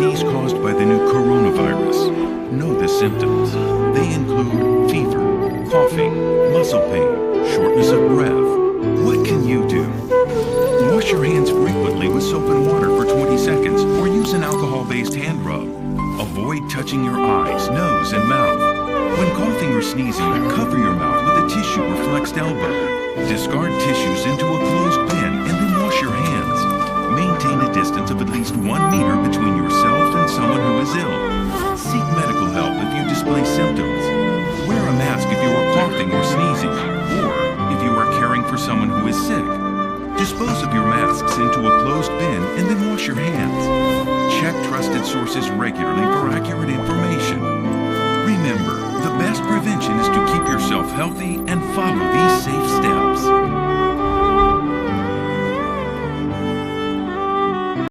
disease caused by the new coronavirus. Know the symptoms. They include fever, coughing, muscle pain, shortness of breath. What can you do? Wash your hands frequently with soap and water for 20 seconds or use an alcohol-based hand rub. Avoid touching your eyes, nose, and mouth. When coughing or sneezing, cover your mouth with a tissue or flexed elbow. Discard tissues into a closed bin and then wash your hands. Maintain a distance of at least 1 meter between yourself and someone who is ill. Seek medical help if you display symptoms. Wear a mask if you are coughing or sneezing, or if you are caring for someone who is sick. Dispose of your masks into a closed bin and then wash your hands. Check trusted sources regularly for accurate information. Remember, the best prevention is to keep yourself healthy and follow these safe steps.